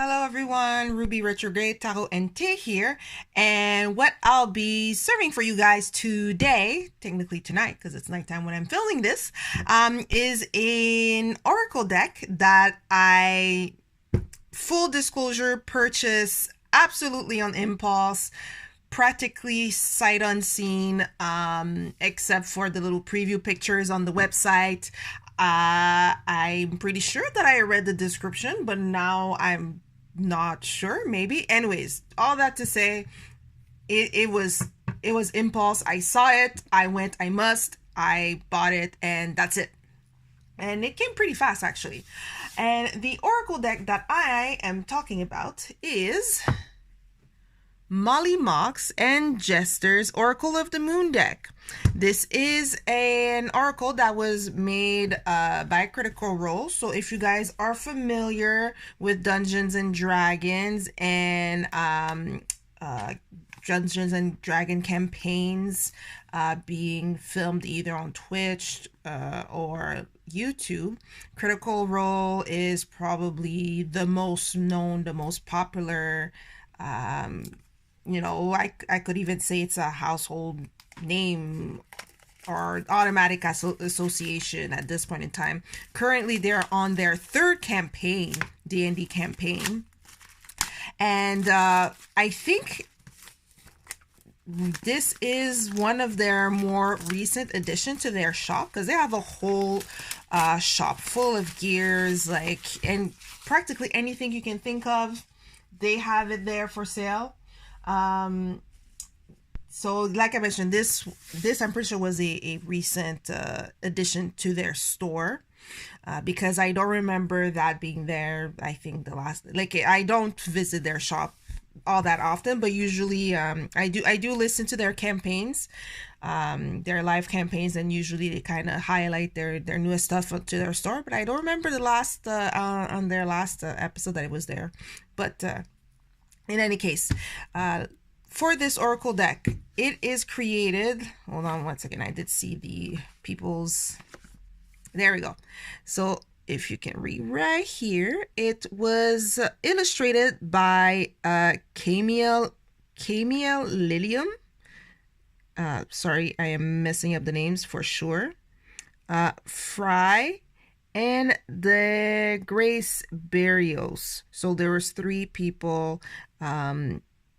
Hello everyone, Ruby Retrograde Tarot and Tea here, and what I'll be serving for you guys today, technically tonight because it's nighttime when I'm filming this, is an oracle deck that I, full disclosure, purchased absolutely on impulse, practically sight unseen, except for the little preview pictures on the website. I'm pretty sure that I read the description, but now I'm not sure. Maybe. Anyways, all that to say, it was impulse. I saw it. I went. I bought it, and that's it. And it came pretty fast, actually. And the oracle deck that I am talking about is Mollymauk and Jester's Oracle of the Moon deck. This is an oracle that was made by Critical Role. So if you guys are familiar with Dungeons and Dragons and Dungeons and Dragon campaigns being filmed either on Twitch or YouTube, Critical Role is probably the most known, the most popular. I could even say it's a household name or automatic association at this point in time. Currently, they're on their third campaign, D&D campaign. And I think this is one of their more recent additions to their shop, because they have a whole shop full of gears, and practically anything you can think of, they have it there for sale. So like I mentioned, this I'm pretty sure was a recent addition to their store, because I don't remember that being there. I think the last, I don't visit their shop all that often, but usually I do listen to their campaigns, their live campaigns, and usually they kind of highlight their newest stuff to their store. But I don't remember the last on their last episode that it was there. But in any case, for this oracle deck, it is created. Hold on one second. I did see the people's. There we go. So if you can read right here, it was illustrated by Camille Lilium. Sorry, I am messing up the names for sure. Fry and the Grace Barrios. So there was 3 people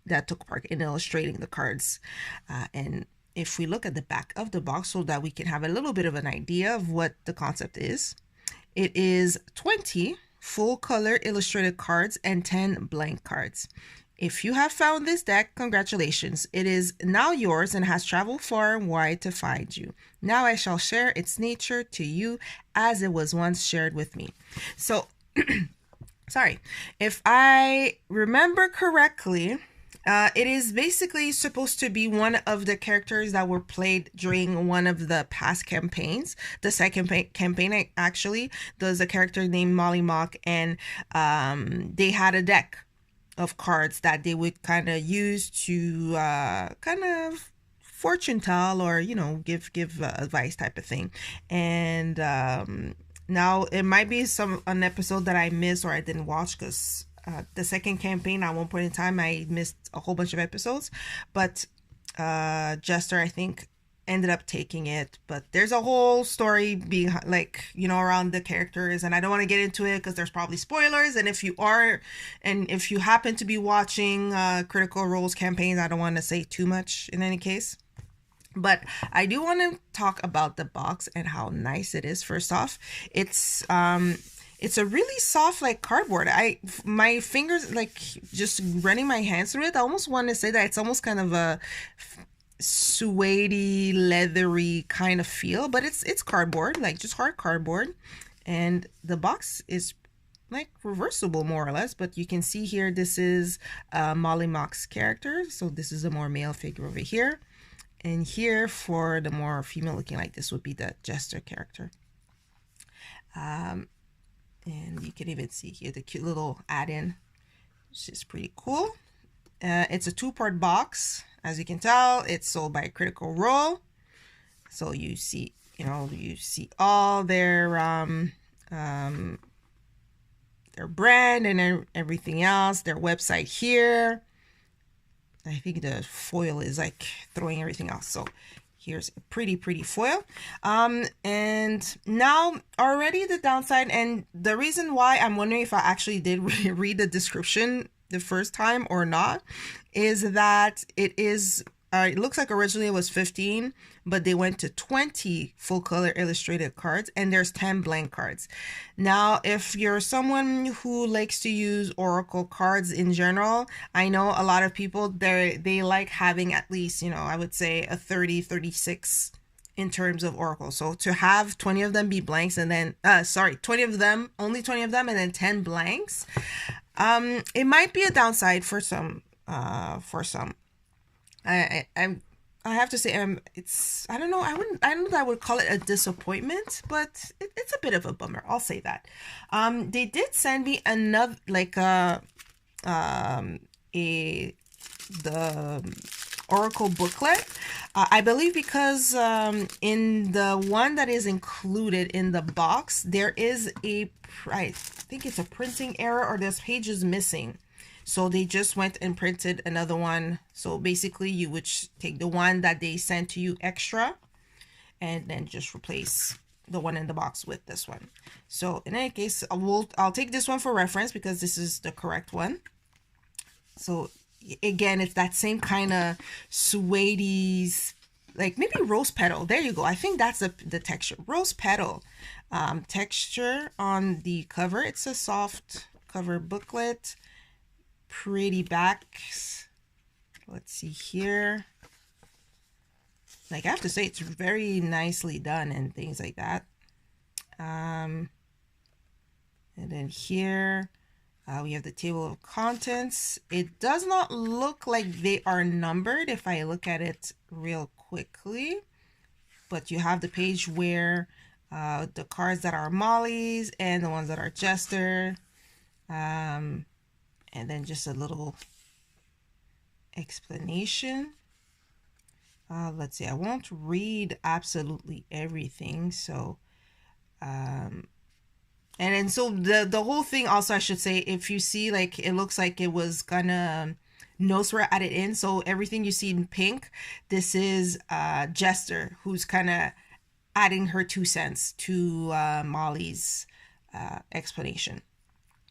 that took part in illustrating the cards. And if we look at the back of the box so that we can have a little bit of an idea of what the concept is, it is 20 full color illustrated cards and 10 blank cards. If you have found this deck, congratulations. It is now yours and has traveled far and wide to find you. Now I shall share its nature to you as it was once shared with me. So, sorry. If I remember correctly, it is basically supposed to be one of the characters that were played during one of the past campaigns. The second campaign, actually, there's a character named Mollymauk, and they had a deck of cards that they would kind of use to kind of fortune tell, or give advice type of thing. And now it might be an episode that I missed or I didn't watch, because the second campaign, at one point in time, I missed a whole bunch of episodes, but Jester, I think, ended up taking it. But there's a whole story behind, around the characters, and I don't want to get into it because there's probably spoilers. And if you happen to be watching Critical Role's campaigns, I don't want to say too much in any case. But I do want to talk about the box and how nice it is. First off, it's a really soft, cardboard. My fingers, just running my hands through it, I almost want to say that it's almost kind of a suede-y, leathery kind of feel, but it's cardboard, just hard cardboard. And the box is reversible, more or less, but you can see here, this is Mollymauk's character. So this is a more male figure over here. And here, for the more female looking, this would be the Jester character. And you can even see here the cute little add-in, which is pretty cool. It's a 2-part box. As you can tell, it's sold by Critical Role. So you see, you see all their their brand and everything else, their website here. I think the foil is like throwing everything else. So here's a pretty foil. And now already the downside, and the reason why I'm wondering if I actually did read the description the first time or not, is that it looks like originally it was 15, but they went to 20 full color illustrated cards, and there's 10 blank cards. Now, if you're someone who likes to use Oracle cards in general, I know a lot of people, they like having at least, I would say a 30, 36 in terms of Oracle. So to have 20 of them be blanks, and then, 20 of them, only 20 of them, and then 10 blanks, it might be a downside for some, I have to say, I don't know, I don't know that I would call it a disappointment, but it's a bit of a bummer. I'll say that. They did send me another, like, the Oracle booklet. I believe because in the one that is included in the box, there is I think it's a printing error, or there's pages missing. So they just went and printed another one. So basically you would take the one that they sent to you extra and then just replace the one in the box with this one. So in any case, I'll take this one for reference because this is the correct one. So again, it's that same kind of suede-y, like maybe rose petal. There you go. I think that's the texture. Rose petal texture on the cover. It's a soft cover booklet. Pretty backs. Let's see here. Like, I have to say, it's very nicely done and things like that. And then here we have the table of contents. It does not look like they are numbered if I look at it real quickly, but you have the page where the cards that are Molly's and the ones that are Jester, and then just a little explanation. Let's see, I won't read absolutely everything, so and then so the whole thing also, I should say, if you see, like, it looks like it was gonna notes were added in, so everything you see in pink, this is Jester, who's kind of adding her 2 cents to Molly's explanation.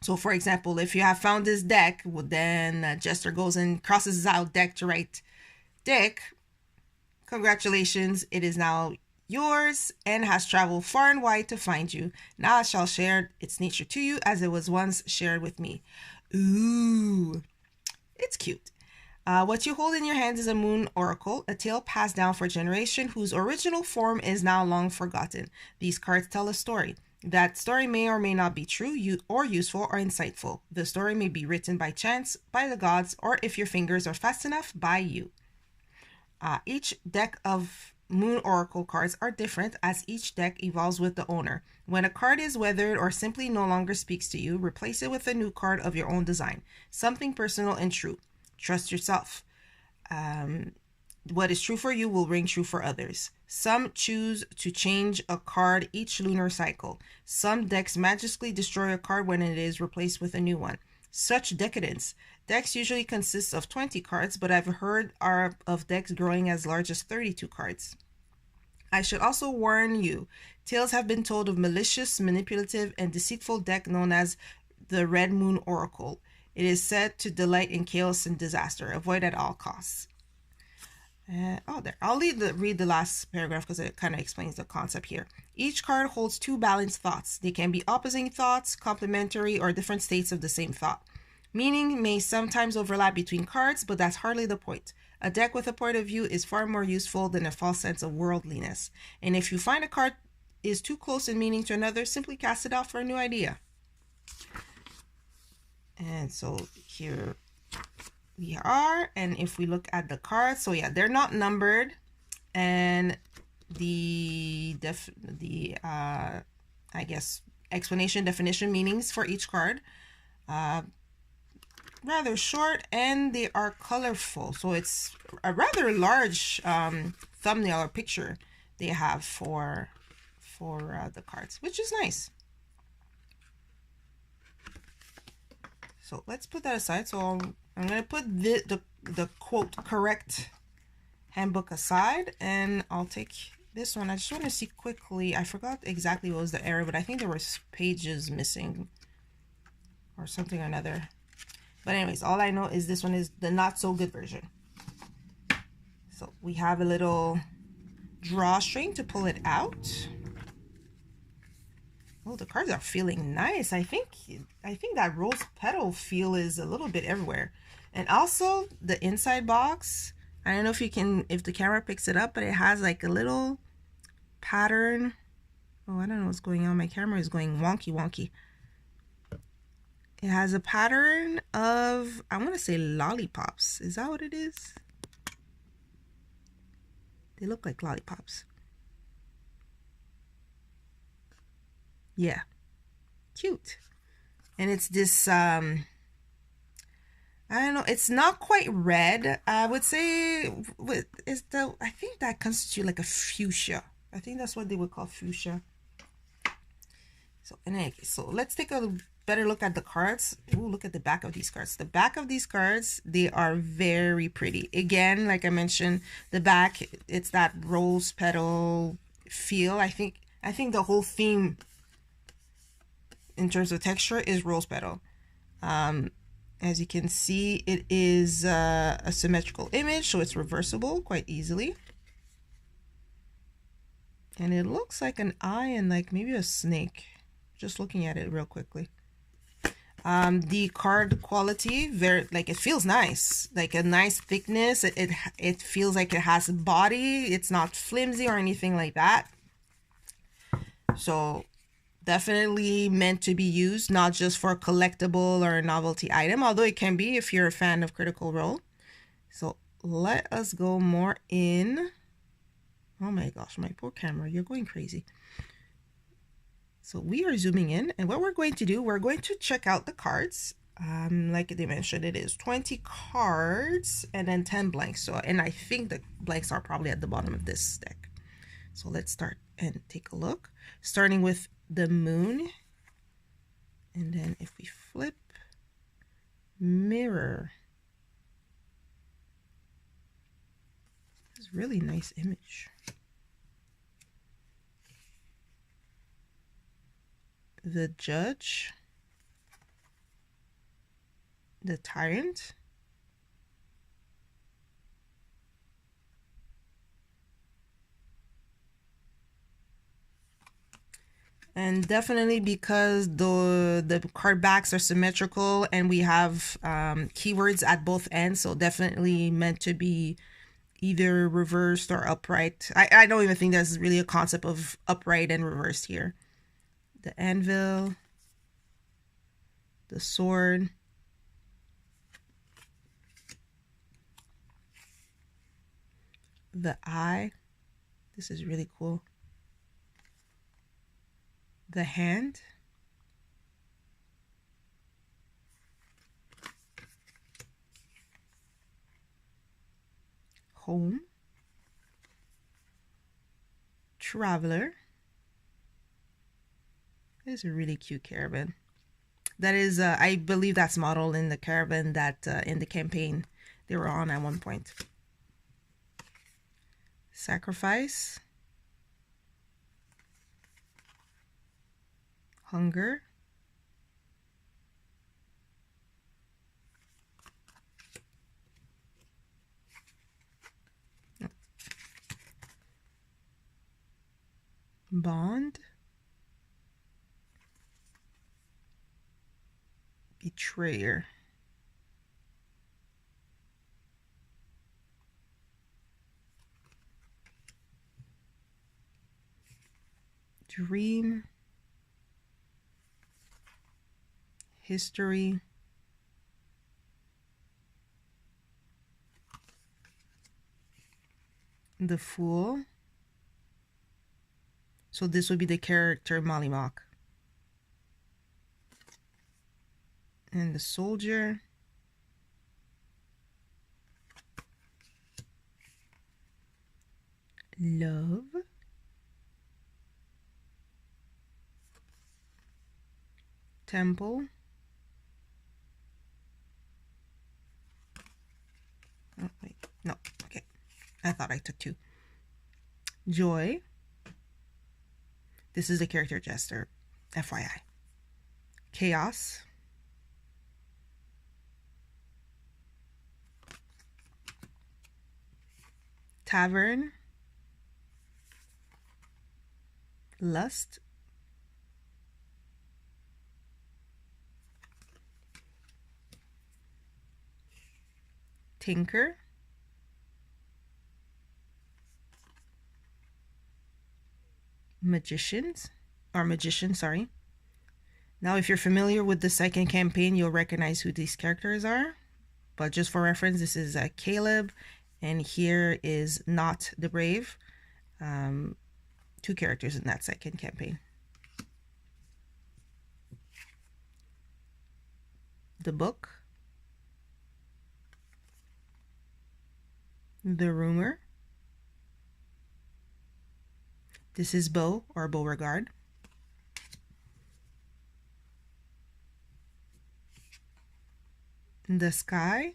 So for example, if you have found this deck, well, then Jester goes and crosses out deck to write, Dick, congratulations, it is now yours and has traveled far and wide to find you. Now I shall share its nature to you as it was once shared with me. Ooh, it's cute. What you hold in your hands is a moon oracle, a tale passed down for a generation whose original form is now long forgotten. These cards tell a story. That story may or may not be true, or useful or insightful. The story may be written by chance, by the gods, or if your fingers are fast enough, by you. Each deck of moon oracle cards are different, as each deck evolves with the owner. When a card is weathered or simply no longer speaks to you, replace it with a new card of your own design. Something personal and true. Trust yourself. What is true for you will ring true for others. Some choose to change a card each lunar cycle. Some decks magically destroy a card when it is replaced with a new one. Such decadence. Decks usually consist of 20 cards, but I've heard of decks growing as large as 32 cards. I should also warn you, tales have been told of malicious, manipulative, and deceitful deck known as the Red Moon Oracle. It is said to delight in chaos and disaster. Avoid at all costs. There. I'll read the last paragraph because it kind of explains the concept here. Each card holds 2 balanced thoughts. They can be opposing thoughts, complementary, or different states of the same thought. Meaning may sometimes overlap between cards, but that's hardly the point. A deck with a point of view is far more useful than a false sense of worldliness. And if you find a card is too close in meaning to another, simply cast it out for a new idea. And so here we are, and if we look at the cards, so yeah, they're not numbered, and the I guess explanation, definition, meanings for each card rather short, and they are colorful, so it's a rather large thumbnail or picture they have for the cards, which is nice. So let's put that aside. So I'm gonna put the quote correct handbook aside, and I'll take this one. I just want to see quickly. I forgot exactly what was the error, but I think there was pages missing or something or another. But anyways, all I know is this one is the not so good version. So we have a little drawstring to pull it out. Oh, the cards are feeling nice. I think that rose petal feel is a little bit everywhere. And also the inside box, I don't know if the camera picks it up, but it has like a little pattern. Oh, I don't know what's going on. My camera is going wonky. It has a pattern of, I want to say lollipops. Is that what it is? They look like lollipops. Yeah, cute. And it's this I don't know, it's not quite red. I would say I think that constitutes like a fuchsia. I think that's what they would call fuchsia. So in any case, so let's take a better look at the cards. Ooh, look at the back of these cards. The back of these cards, they are very pretty. Again, like I mentioned, the back, it's that rose petal feel. I think the whole theme in terms of texture is rose petal. As you can see, it is a symmetrical image, so it's reversible quite easily. And it looks like an eye and like maybe a snake. Just looking at it real quickly. The card quality, it feels nice, like a nice thickness. It feels like it has a body. It's not flimsy or anything like that. So definitely meant to be used, not just for a collectible or a novelty item, although it can be if you're a fan of Critical Role. So let us go more in. Oh my gosh, my poor camera, you're going crazy. So we are zooming in, and what we're going to do, we're going to check out the cards. Like they mentioned, it is 20 cards and then 10 blanks. So, and I think the blanks are probably at the bottom of this deck. So let's start and take a look. Starting with the moon. And then if we flip, mirror. This is a really nice image. The judge, the tyrant, and definitely because the card backs are symmetrical and we have keywords at both ends, so definitely meant to be either reversed or upright. I don't even think there's really a concept of upright and reversed here. The anvil, the sword, the eye. This is really cool. The hand, home, traveler. This is a really cute caravan. That is, I believe that's modeled in the caravan that in the campaign they were on at one point. Sacrifice, hunger, bond, betrayer, dream, history, the fool. So this would be the character Mollymauk. And the soldier. Love. Temple. No, okay. I thought I took 2. Joy. This is the character Jester, FYI. Chaos. Tavern. Lust. Tinker. Magician, sorry. Now, if you're familiar with the second campaign, you'll recognize who these characters are. But just for reference, this is Caleb, and here is Not the Brave. 2 characters in that second campaign. The Book. The Rumor. This is Beau, or Beauregard. The Sky.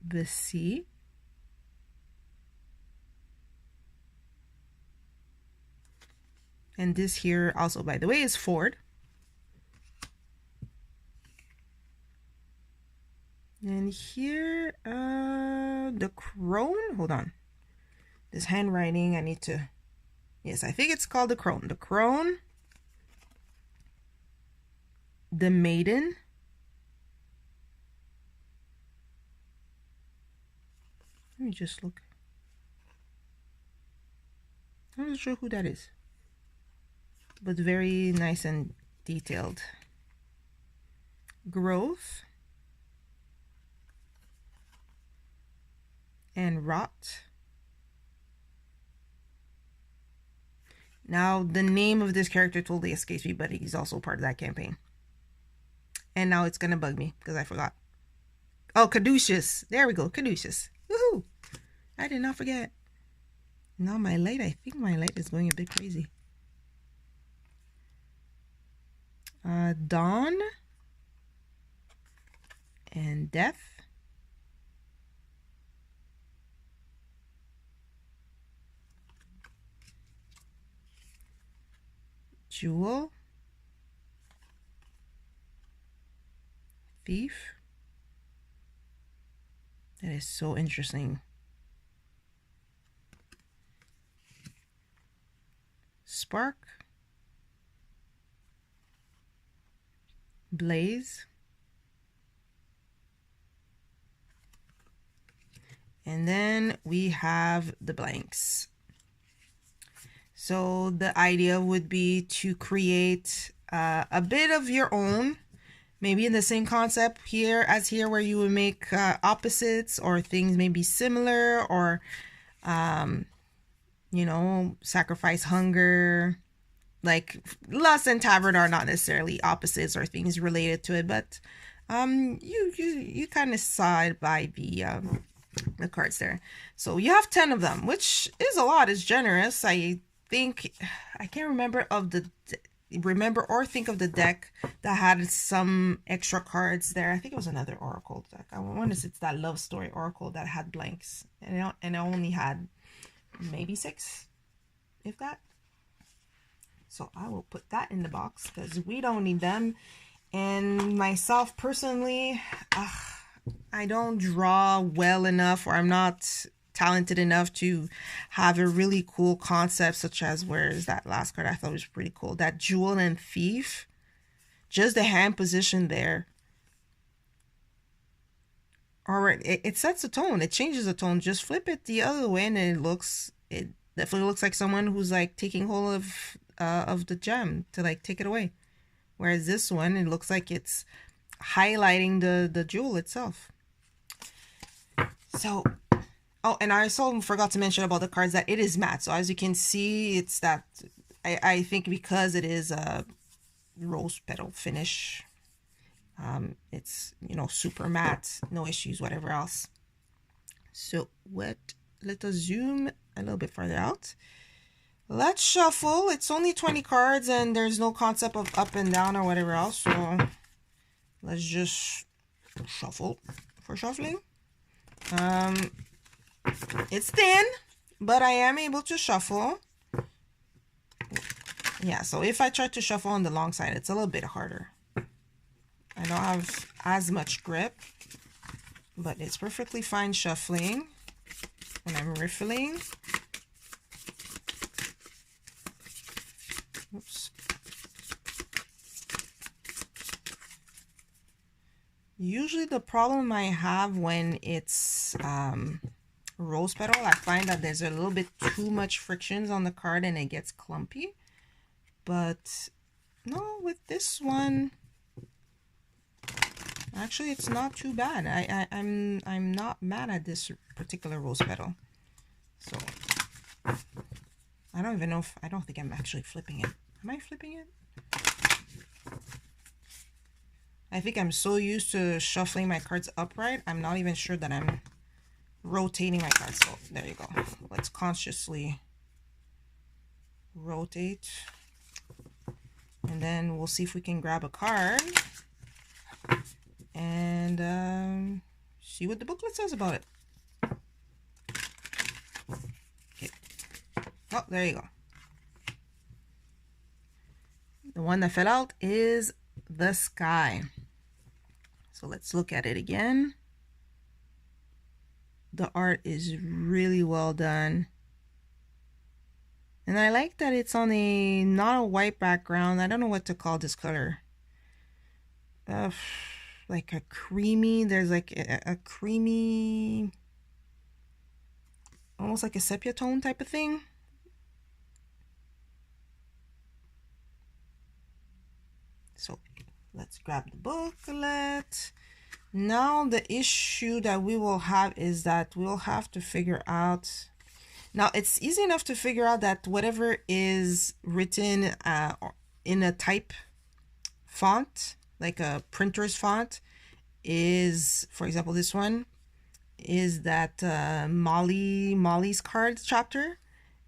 The Sea. And this here also, by the way, is Ford. And here, the Crone. Hold on. This handwriting, I need to... Yes, I think it's called the Crone. The Crone. The Maiden. Let me just look. I'm not sure who that is. But very nice and detailed. Growth. And Rot. Now, the name of this character totally escapes me, but he's also part of that campaign. And now it's going to bug me because I forgot. Oh, Caduceus. There we go. Caduceus. Woohoo! I did not forget. Now my light, I think my light is going a bit crazy. Dawn. And Death. Jewel. Thief. That is so interesting. Spark. Blaze. And then we have the blanks. So the idea would be to create a bit of your own, maybe in the same concept here as here, where you would make opposites or things maybe similar, or you know, sacrifice hunger. Like lust and tavern are not necessarily opposites or things related to it, but you kind of saw it by the cards there. So you have 10 of them, which is a lot. It's generous. I think I can't remember think of the deck that had some extra cards there. I think it was another Oracle deck. I wonder if it's that Love Story Oracle that had blanks, and I only had maybe 6, if that. So I will put that in the box because we don't need them. And myself personally, I don't draw well enough, or I'm not talented enough to have a really cool concept, such as, where is that last card I thought was pretty cool? That Jewel and Thief. Just the hand position there. Alright, it sets a tone. It changes the tone. Just flip it the other way and it definitely looks like someone who's like taking hold of the gem to like take it away. Whereas this one, it looks like it's highlighting the jewel itself. So, oh, and I also forgot to mention about the cards that it is matte. So as you can see, it's that, I think because it is a rose petal finish, it's, you know, super matte, no issues, whatever else. So let us zoom a little bit further out. Let's shuffle. It's only 20 cards and there's no concept of up and down or whatever else. So let's just shuffle for shuffling. It's thin, but I am able to shuffle. Yeah, so if I try to shuffle on the long side, it's a little bit harder. I don't have as much grip, but it's perfectly fine shuffling when I'm riffling. Oops. Usually the problem I have when it's rose petal, I find that there's a little bit too much frictions on the card and it gets clumpy. But no, with this one, actually it's not too bad. I'm not mad at this particular rose petal. So I don't even know if, I don't think I'm actually flipping it. Am I flipping it? I think I'm so used to shuffling my cards upright, I'm not even sure that I'm rotating my cards. So there you go. Let's consciously rotate. And then we'll see if we can grab a card and see what the booklet says about it. Okay. Oh, there you go. The one that fell out is the sky. So let's look at it again. The art is really well done. And I like that it's on a not a white background. I don't know what to call this color. Like a creamy, there's like a creamy, almost like a sepia tone type of thing. So let's grab the booklet. Now the issue that we will have is that we'll have to figure out. Now it's easy enough to figure out that whatever is written in a type font, like a printer's font, is, for example, this one is that Molly's cards chapter.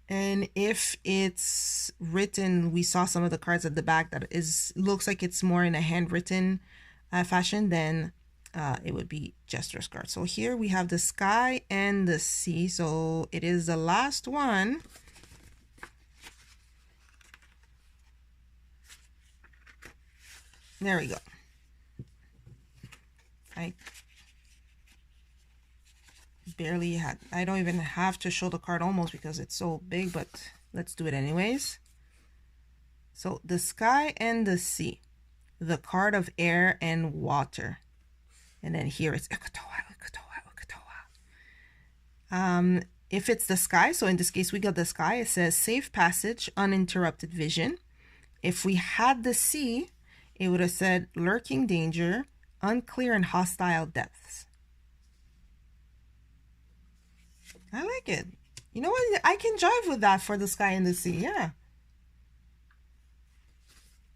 And if it's written, we saw some of the cards at the back that looks like it's more in a handwritten fashion, then it would be Jester's card. So here we have the sky and the sea. So it is the last one. There we go. I don't even have to show the card almost because it's so big, but let's do it anyways. So the sky and the sea, the card of air and water. And then here it's if it's the sky, so in this case we got the sky, it says safe passage, uninterrupted vision. If we had the sea, it would have said lurking danger, unclear and hostile depths. I like it. You know what? I can jive with that for the sky and the sea. Yeah.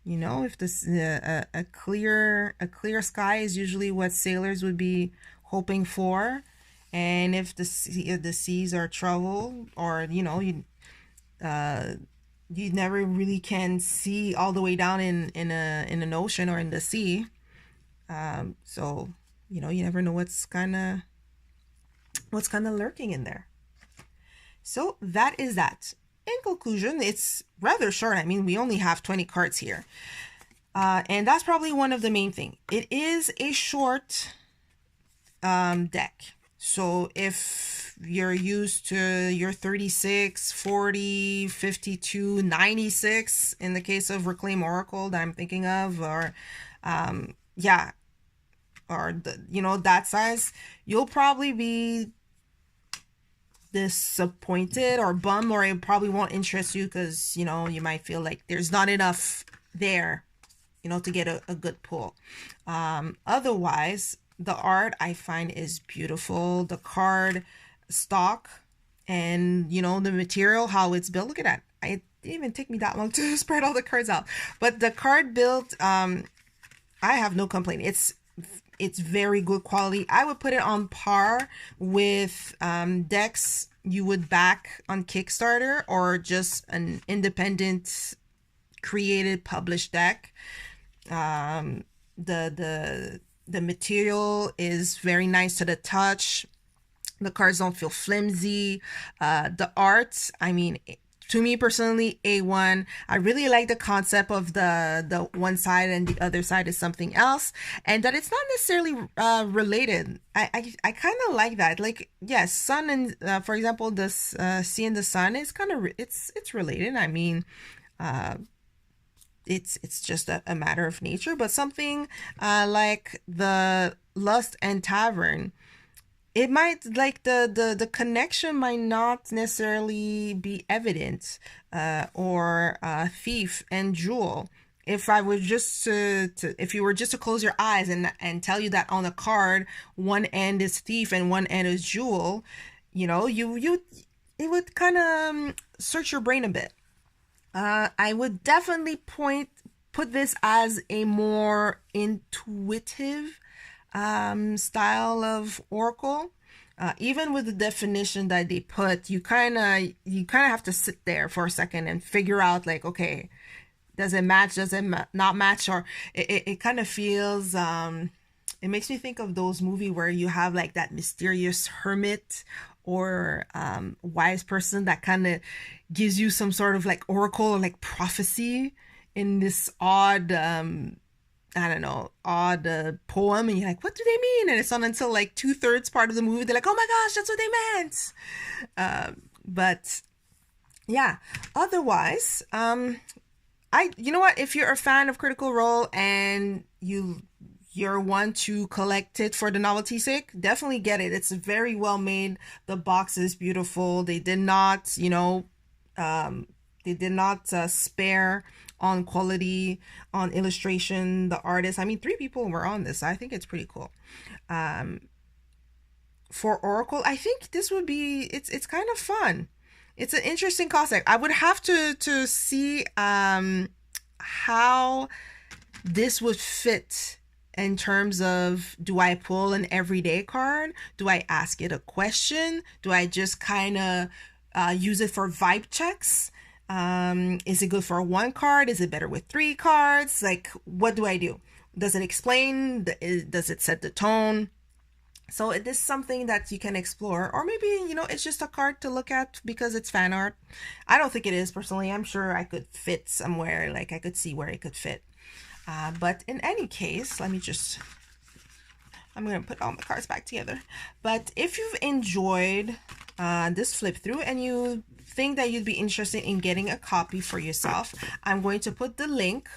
You know, if this a clear sky is usually what sailors would be hoping for, and if the seas are trouble, or you know, you never really can see all the way down in an ocean or in the sea. So you know, you never know what's kind of lurking in there. So that is that. In conclusion, it's rather short. I mean, we only have 20 cards here. And that's probably one of the main things. It is a short deck. So if you're used to your 36, 40, 52, 96, in the case of Reclaim Oracle that I'm thinking of, or yeah, or you know, that size, you'll probably be disappointed or bummed, or it probably won't interest you because, you know, you might feel like there's not enough there, you know, to get a good pull. Otherwise, the art I find is beautiful. The card stock and, you know, the material, how it's built. Look at that. It didn't even take me that long to spread all the cards out. But the card built, I have no complaint. It's very good quality. I would put it on par with decks you would back on Kickstarter, or just an independent created published deck. The The material is very nice to the touch. The cards don't feel flimsy. The art, I mean, to me personally, A1. I really like the concept of the one side and the other side is something else, and that it's not necessarily related. I kind of like that. Like, yes, sun and for example, this sea and the sun is kind of it's related. I mean, it's just a matter of nature, but something like the lust and tavern, it might, like, the connection might not necessarily be evident, or thief and jewel. If I were just to if you were just to close your eyes and tell you that on a card one end is thief and one end is jewel, you it would kind of search your brain a bit. I would definitely put this as a more intuitive style of oracle. Even with the definition that they put, you kind of have to sit there for a second and figure out, like, okay, does it match? Does it not match? Or it kind of feels. It makes me think of those movies where you have like that mysterious hermit or wise person that kind of gives you some sort of like oracle or like prophecy in this odd I don't know, odd poem, and you're like, what do they mean? And it's not until like 2/3 part of the movie they're like, oh my gosh, that's what they meant. But yeah, otherwise, you know what? If you're a fan of Critical Role and you're one to collect it for the novelty sake, definitely get it. It's very well made. The box is beautiful. They did not, spare on quality, on illustration, the artist. I mean, 3 people were on this. I think it's pretty cool. For Oracle, I think this would be, it's kind of fun. It's an interesting concept. I would have to see how this would fit in terms of, do I pull an everyday card? Do I ask it a question? Do I just kind of use it for vibe checks? Is it good for 1 card? Is it better with 3 cards? Like, what do I do? Does it explain? Does it set the tone? So it is something that you can explore, or maybe, it's just a card to look at because it's fan art. I don't think it is, personally. I'm sure I could fit somewhere, like I could see where it could fit. But in any case, I'm going to put all my cards back together. But if you've enjoyed this flip through and you think that you'd be interested in getting a copy for yourself, I'm going to put the link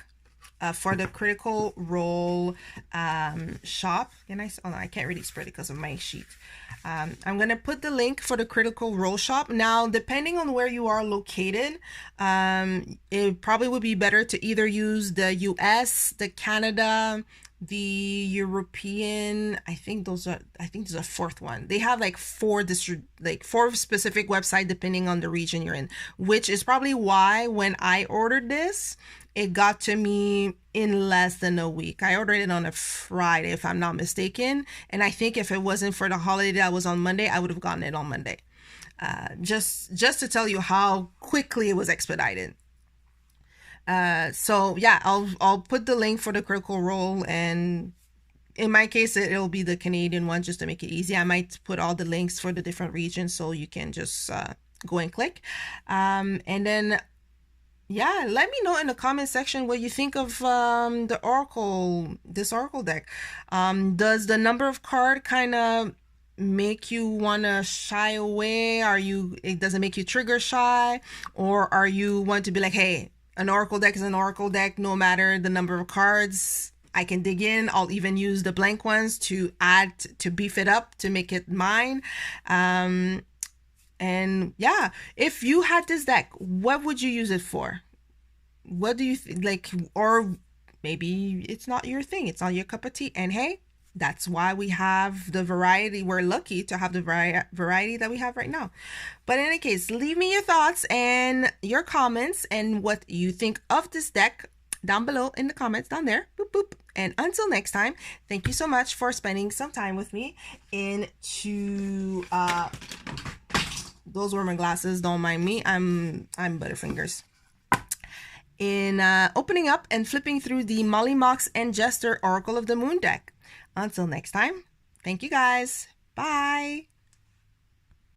for the Critical Role shop. Oh no, I can't really spread it because of my sheet. I'm going to put the link for the Critical Role shop. Now, depending on where you are located, it probably would be better to either use the US, the Canada, the European. I think there's a 4th one. They have like 4 specific websites depending on the region you're in, which is probably why when I ordered this, it got to me in less than a week. I ordered it on a Friday, if I'm not mistaken. And I think if it wasn't for the holiday that was on Monday, I would have gotten it on Monday. Just to tell you how quickly it was expedited. So yeah, I'll put the link for the Critical Role, and in my case, it'll be the Canadian one just to make it easy. I might put all the links for the different regions so you can just go and click. And then, yeah, let me know in the comment section what you think of this Oracle deck. Does the number of card kind of make you want to shy away? Does it make you trigger shy? Or are you want to be like, hey, an Oracle deck is an Oracle deck, no matter the number of cards, I can dig in. I'll even use the blank ones to beef it up, to make it mine. And yeah, if you had this deck, what would you use it for? What do you like? Or maybe it's not your thing. It's not your cup of tea. And hey, that's why we have the variety. We're lucky to have the variety that we have right now. But in any case, leave me your thoughts and your comments and what you think of this deck down below in the comments down there. Boop, boop. And until next time, thank you so much for spending some time with me into those were my glasses. Don't mind me. I'm Butterfingers. In opening up and flipping through the Mollymauk and Jester Oracle of the Moon deck. Until next time, thank you guys. Bye.